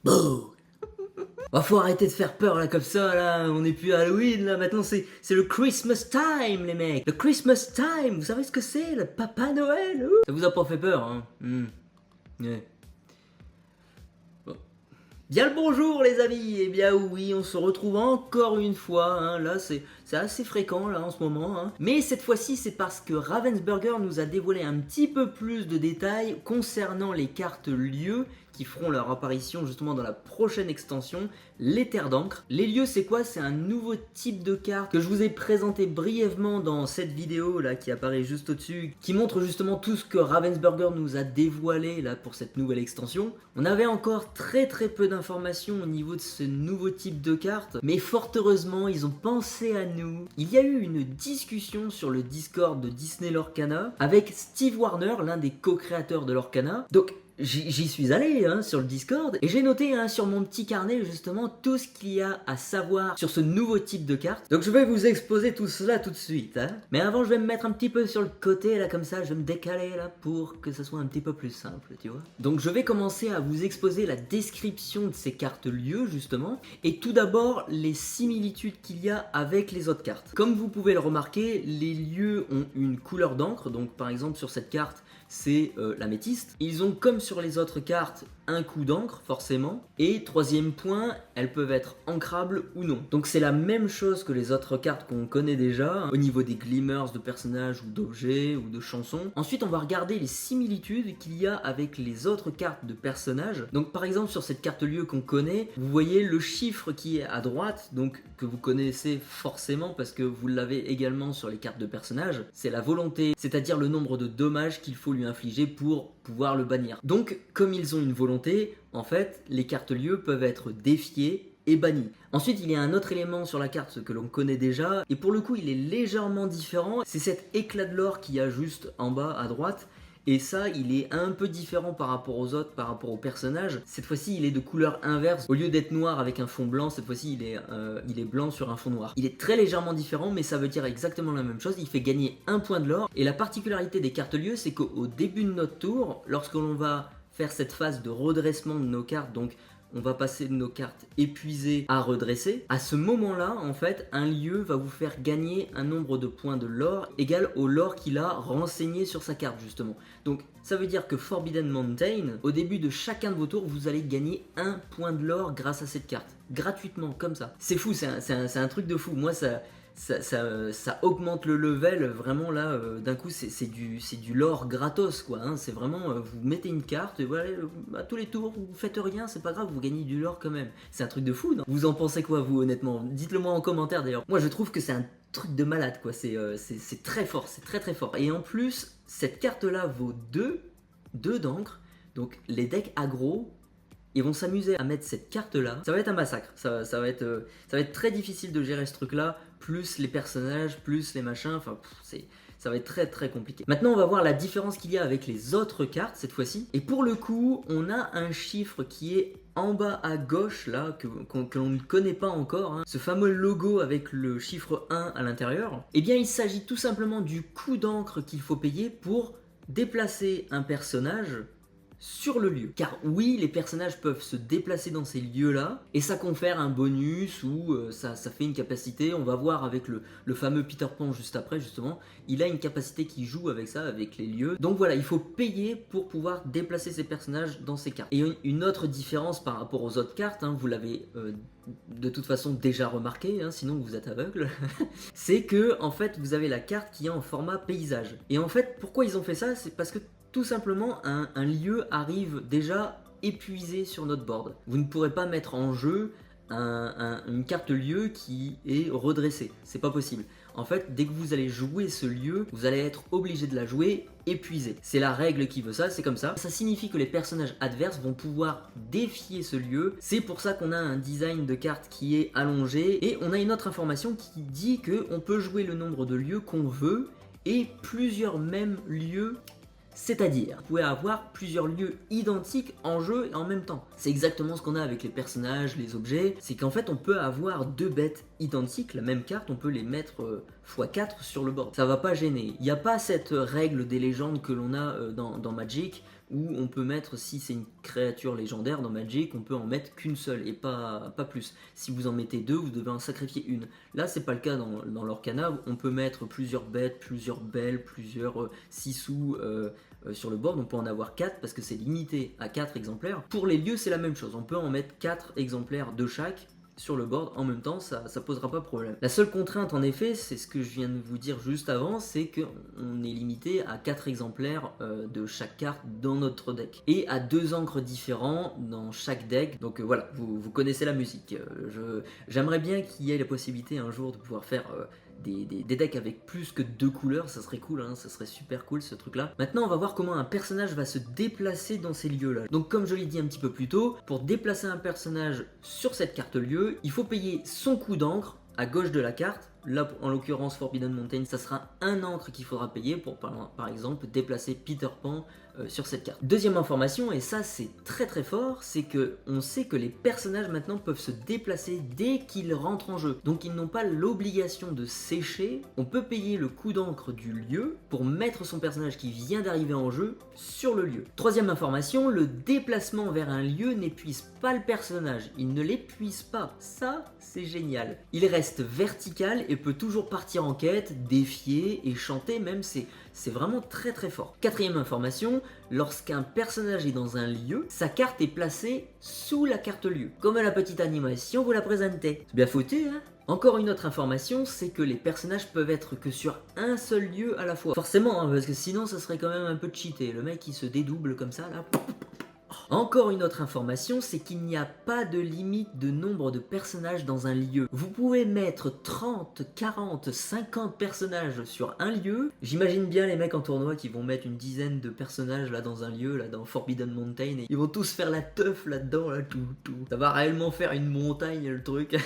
Bouh. Bah, faut arrêter de faire peur là comme ça là, on n'est plus à Halloween là, maintenant c'est le Christmas time les mecs. Le Christmas time, vous savez ce que c'est, le Papa Noël. Ça vous a pas fait peur hein? Ouais. Bon. Bien le bonjour les amis, eh bien oui, on se retrouve encore une fois, hein. Là c'est assez fréquent là en ce moment, hein. Mais cette fois-ci c'est parce que Ravensburger nous a dévoilé un petit peu plus de détails concernant les cartes lieux qui feront leur apparition justement dans la prochaine extension, les terres d'encre. Les lieux c'est quoi? C'est un nouveau type de carte que je vous ai présenté brièvement dans cette vidéo là qui apparaît juste au-dessus, qui montre justement tout ce que Ravensburger nous a dévoilé là pour cette nouvelle extension. On avait encore très peu d'informations au niveau de ce nouveau type de carte, mais fort heureusement ils ont pensé à nous. Il y a eu une discussion sur le Discord de Disney Lorcana avec Steve Warner, l'un des co-créateurs de Lorcana. Donc j'y suis allé hein, sur le Discord et j'ai noté hein, sur mon petit carnet justement tout ce qu'il y a à savoir sur ce nouveau type de carte. Donc je vais vous exposer tout cela tout de suite. Hein. Mais avant je vais me mettre un petit peu sur le côté là comme ça, je vais me décaler là pour que ça soit un petit peu plus simple, tu vois. Donc je vais commencer à vous exposer la description de ces cartes lieux justement et tout d'abord les similitudes qu'il y a avec les autres cartes. Comme vous pouvez le remarquer, les lieux ont une couleur d'encre, donc par exemple sur cette carte c'est l'améthyste. Ils ont comme sur les autres cartes un coup d'encre forcément. Et troisième point, elles peuvent être ancrables ou non. Donc c'est la même chose que les autres cartes qu'on connaît déjà hein, au niveau des glimmers de personnages ou d'objets ou de chansons. Ensuite on va regarder les similitudes qu'il y a avec les autres cartes de personnages. Donc par exemple sur cette carte lieu qu'on connaît, vous voyez le chiffre qui est à droite, donc que vous connaissez forcément parce que vous l'avez également sur les cartes de personnages. C'est la volonté, c'est-à-dire le nombre de dommages qu'il faut lui infliger pour pouvoir le bannir. Donc comme ils ont une volonté, en fait les cartes lieux peuvent être défiées et bannies. Ensuite il y a un autre élément sur la carte que l'on connaît déjà et pour le coup il est légèrement différent, c'est cet éclat de l'or qu'il y a juste en bas à droite. Et ça, il est un peu différent par rapport aux autres, par rapport aux personnages. Cette fois-ci, il est de couleur inverse. Au lieu d'être noir avec un fond blanc, cette fois-ci, il est blanc sur un fond noir. Il est très légèrement différent, mais ça veut dire exactement la même chose. Il fait gagner un point de l'or. Et la particularité des cartes lieux, c'est qu'au début de notre tour, lorsque l'on va faire cette phase de redressement de nos cartes, donc on va passer de nos cartes épuisées à redresser. À ce moment-là, en fait, un lieu va vous faire gagner un nombre de points de lore égal au lore qu'il a renseigné sur sa carte, justement. Donc, ça veut dire que Forbidden Mountain, au début de chacun de vos tours, vous allez gagner un point de lore grâce à cette carte. Gratuitement, comme ça. C'est fou, c'est un truc de fou. Moi, ça augmente le level vraiment là d'un coup c'est du lore gratos quoi hein. C'est vraiment vous mettez une carte et voilà à tous les tours vous faites rien, c'est pas grave, vous gagnez du lore quand même. C'est un truc de fou non? Vous en pensez quoi vous honnêtement? Dites-le moi en commentaire d'ailleurs. Moi je trouve que c'est un truc de malade quoi, c'est très fort, c'est très fort. Et en plus cette carte là vaut 2 d'encre, donc les decks aggro ils vont s'amuser à mettre cette carte là, ça va être un massacre, ça va être très difficile de gérer ce truc là, plus les personnages, plus les machins, enfin ça va être très compliqué. Maintenant on va voir la différence qu'il y a avec les autres cartes cette fois-ci, et pour le coup on a un chiffre qui est en bas à gauche là, que l'on ne connaît pas encore, hein. Ce fameux logo avec le chiffre 1 à l'intérieur, et bien il s'agit tout simplement du coût d'encre qu'il faut payer pour déplacer un personnage sur le lieu. Car oui, les personnages peuvent se déplacer dans ces lieux-là, et ça confère un bonus ou ça fait une capacité. On va voir avec le fameux Peter Pan juste après, justement. Il a une capacité qui joue avec ça, avec les lieux. Donc voilà, il faut payer pour pouvoir déplacer ces personnages dans ces cartes. Et une autre différence par rapport aux autres cartes, hein, vous l'avez de toute façon déjà remarqué, hein, sinon vous êtes aveugle, c'est que en fait vous avez la carte qui est en format paysage. Et en fait, pourquoi ils ont fait ça? C'est parce que tout simplement, un lieu arrive déjà épuisé sur notre board. Vous ne pourrez pas mettre en jeu une carte lieu qui est redressée. C'est pas possible. En fait, dès que vous allez jouer ce lieu, vous allez être obligé de la jouer épuisée. C'est la règle qui veut ça, c'est comme ça. Ça signifie que les personnages adverses vont pouvoir défier ce lieu. C'est pour ça qu'on a un design de carte qui est allongé. Et on a une autre information qui dit qu'on peut jouer le nombre de lieux qu'on veut et plusieurs mêmes lieux. C'est-à-dire, vous pouvez avoir plusieurs lieux identiques en jeu et en même temps. C'est exactement ce qu'on a avec les personnages, les objets, c'est qu'en fait on peut avoir deux bêtes identiques, la même carte, on peut les mettre x4 sur le board. Ça va pas gêner. Il n'y a pas cette règle des légendes que l'on a dans Magic, où on peut mettre, si c'est une créature légendaire dans Magic, on peut en mettre qu'une seule et pas plus. Si vous en mettez 2, vous devez en sacrifier une. Là, c'est pas le cas dans l'Orcana, on peut mettre plusieurs bêtes, plusieurs belles, plusieurs sissous sur le board, on peut en avoir 4 parce que c'est limité à 4 exemplaires. Pour les lieux, c'est la même chose, on peut en mettre 4 exemplaires de chaque sur le board en même temps, ça posera pas de problème. La seule contrainte en effet, c'est ce que je viens de vous dire juste avant, c'est qu'on est limité à 4 exemplaires de chaque carte dans notre deck. Et à 2 encres différents dans chaque deck, donc voilà, vous connaissez la musique. J'aimerais bien qu'il y ait la possibilité un jour de pouvoir faire des decks avec plus que 2 couleurs, ça serait cool, hein, ça serait super cool ce truc là. Maintenant on va voir comment un personnage va se déplacer dans ces lieux là. Donc comme je l'ai dit un petit peu plus tôt, pour déplacer un personnage sur cette carte lieu, il faut payer son coup d'encre à gauche de la carte. Là en l'occurrence Forbidden Mountain, ça sera un encre qu'il faudra payer pour par exemple déplacer Peter Pan sur cette carte. Deuxième information, et ça c'est très très fort, c'est que on sait que les personnages maintenant peuvent se déplacer dès qu'ils rentrent en jeu. Donc ils n'ont pas l'obligation de sécher, on peut payer le coup d'encre du lieu pour mettre son personnage qui vient d'arriver en jeu sur le lieu. Troisième information, le déplacement vers un lieu n'épuise pas le personnage, il ne l'épuise pas, ça c'est génial. Il reste vertical et peut toujours partir en quête, défier et chanter même, c'est vraiment très très fort. Quatrième information, lorsqu'un personnage est dans un lieu, sa carte est placée sous la carte lieu. Comme à la petite animation vous la présentez. C'est bien foutu, hein? Encore une autre information, c'est que les personnages peuvent être que sur un seul lieu à la fois. Forcément, hein, parce que sinon ça serait quand même un peu cheaté. Le mec il se dédouble comme ça là. Encore une autre information, c'est qu'il n'y a pas de limite de nombre de personnages dans un lieu. Vous pouvez mettre 30, 40, 50 personnages sur un lieu. J'imagine bien les mecs en tournoi qui vont mettre une dizaine de personnages là dans un lieu, là dans Forbidden Mountain, et ils vont tous faire la teuf là-dedans, là, tout. Ça va réellement faire une montagne le truc.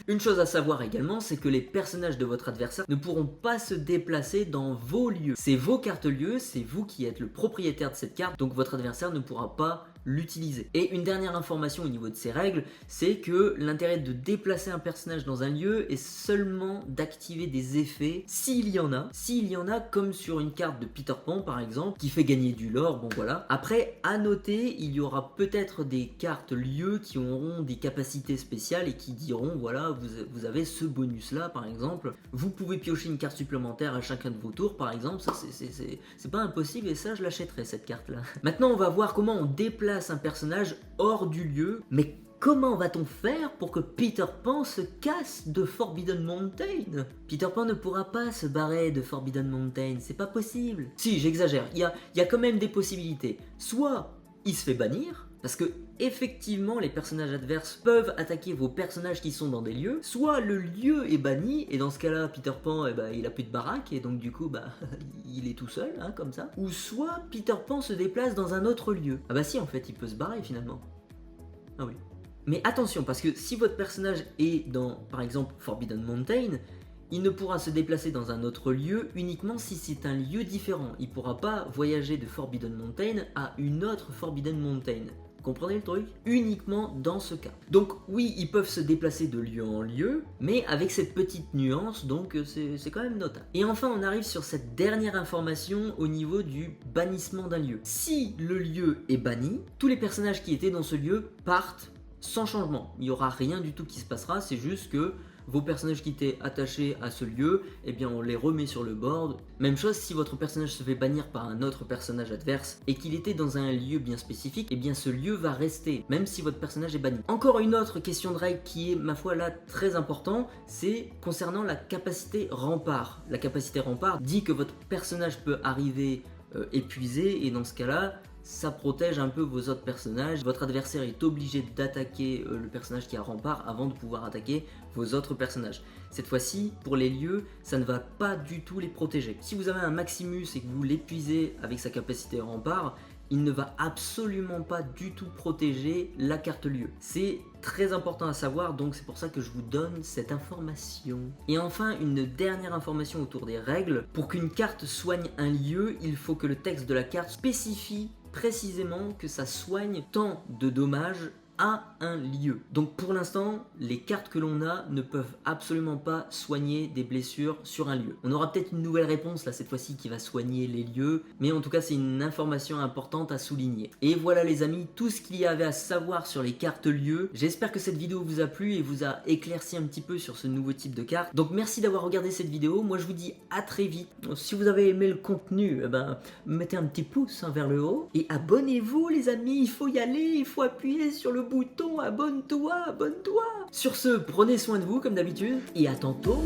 Une chose à savoir également, c'est que les personnages de votre adversaire ne pourront pas se déplacer dans vos lieux. C'est vos cartes lieux, c'est vous qui êtes le propriétaire de cette carte, donc votre adversaire ne pourra pas l'utiliser. Et une dernière information au niveau de ces règles, c'est que l'intérêt de déplacer un personnage dans un lieu est seulement d'activer des effets s'il y en a comme sur une carte de Peter Pan par exemple, qui fait gagner du lore, bon voilà. Après, à noter, il y aura peut-être des cartes lieux qui auront des capacités spéciales et qui diront, voilà, vous avez ce bonus là par exemple, vous pouvez piocher une carte supplémentaire à chacun de vos tours par exemple, ça c'est pas impossible et ça je l'achèterai cette carte là. Maintenant on va voir comment on déplace un personnage hors du lieu, mais comment va-t-on faire pour que Peter Pan se casse de Forbidden Mountain? Peter Pan ne pourra pas se barrer de Forbidden Mountain, c'est pas possible. Si, j'exagère, il y a quand même des possibilités. Soit il se fait bannir, parce que effectivement les personnages adverses peuvent attaquer vos personnages qui sont dans des lieux, soit le lieu est banni, et dans ce cas-là Peter Pan il a plus de baraque, et donc du coup il est tout seul, hein, comme ça. Ou soit Peter Pan se déplace dans un autre lieu. Ah bah si, en fait il peut se barrer finalement. Ah oui. Mais attention, parce que si votre personnage est dans par exemple Forbidden Mountain, il ne pourra se déplacer dans un autre lieu uniquement si c'est un lieu différent. Il ne pourra pas voyager de Forbidden Mountain à une autre Forbidden Mountain. Comprenez le truc? Uniquement dans ce cas. Donc oui, ils peuvent se déplacer de lieu en lieu, mais avec cette petite nuance, donc c'est quand même notable. Et enfin, on arrive sur cette dernière information au niveau du bannissement d'un lieu. Si le lieu est banni, tous les personnages qui étaient dans ce lieu partent sans changement. Il n'y aura rien du tout qui se passera, c'est juste que vos personnages qui étaient attachés à ce lieu, eh bien on les remet sur le board. Même chose si votre personnage se fait bannir par un autre personnage adverse et qu'il était dans un lieu bien spécifique, eh bien ce lieu va rester, même si votre personnage est banni. Encore une autre question de règle qui est, ma foi là, très important, c'est concernant la capacité rempart. La capacité rempart dit que votre personnage peut arriver épuisé, et dans ce cas-là, ça protège un peu vos autres personnages. Votre adversaire est obligé d'attaquer le personnage qui a rempart avant de pouvoir attaquer vos autres personnages. Cette fois-ci, pour les lieux, ça ne va pas du tout les protéger. Si vous avez un Maximus et que vous l'épuisez avec sa capacité rempart, il ne va absolument pas du tout protéger la carte lieu. C'est très important à savoir, donc c'est pour ça que je vous donne cette information. Et enfin, une dernière information autour des règles. Pour qu'une carte soigne un lieu, il faut que le texte de la carte spécifie précisément que ça soigne tant de dommages à un lieu. Donc pour l'instant, les cartes que l'on a ne peuvent absolument pas soigner des blessures sur un lieu. On aura peut-être une nouvelle réponse là cette fois-ci qui va soigner les lieux, mais en tout cas c'est une information importante à souligner. Et voilà les amis, tout ce qu'il y avait à savoir sur les cartes lieux. J'espère que cette vidéo vous a plu et vous a éclairci un petit peu sur ce nouveau type de carte. Donc merci d'avoir regardé cette vidéo, moi je vous dis à très vite. Si vous avez aimé le contenu, mettez un petit pouce vers le haut et abonnez-vous les amis, il faut y aller, il faut appuyer sur le bouton abonne-toi, abonne-toi. Sur ce, prenez soin de vous comme d'habitude et à tantôt.